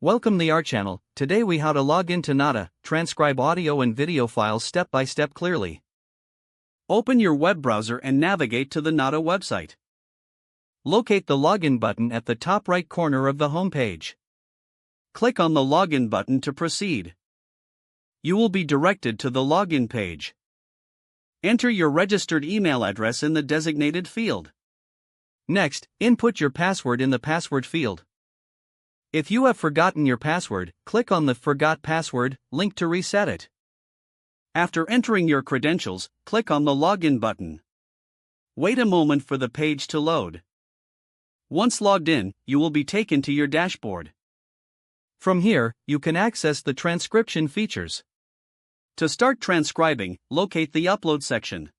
Welcome to our channel. Today we how to log into Notta, transcribe audio and video files step by step clearly. Open your web browser and navigate to the Notta website. Locate the login button at the top right corner of the home page. Click on the login button to proceed. You will be directed to the login page. Enter your registered email address in the designated field. Next, input your password in the password field. If you have forgotten your password, click on the Forgot Password link to reset it. After entering your credentials, click on the Login button. Wait a moment for the page to load. Once logged in, you will be taken to your dashboard. From here, you can access the transcription features. To start transcribing, locate the Upload section.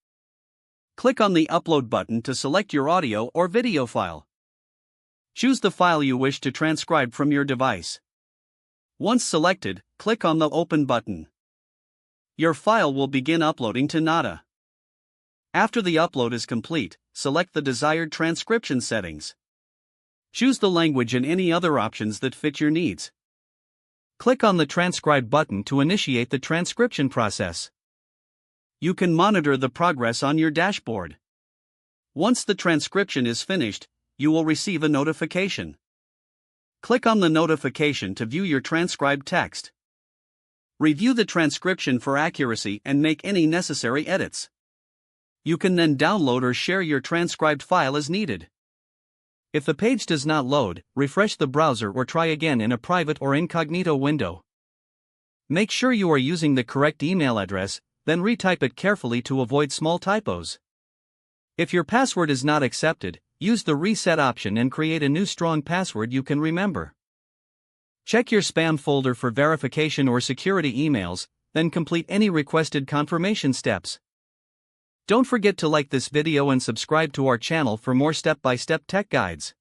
Click on the Upload button to select your audio or video file. Choose the file you wish to transcribe from your device. Once selected, click on the Open button. Your file will begin uploading to Notta. After the upload is complete, select the desired transcription settings. Choose the language and any other options that fit your needs. Click on the Transcribe button to initiate the transcription process. You can monitor the progress on your dashboard. Once the transcription is finished, you will receive a notification. Click on the notification to view your transcribed text. Review the transcription for accuracy and make any necessary edits. You can then download or share your transcribed file as needed. If the page does not load, refresh the browser or try again in a private or incognito window. Make sure you are using the correct email address, then retype it carefully to avoid small typos. If your password is not accepted, use the reset option and create a new strong password you can remember. Check your spam folder for verification or security emails, then complete any requested confirmation steps. Don't forget to like this video and subscribe to our channel for more step-by-step tech guides.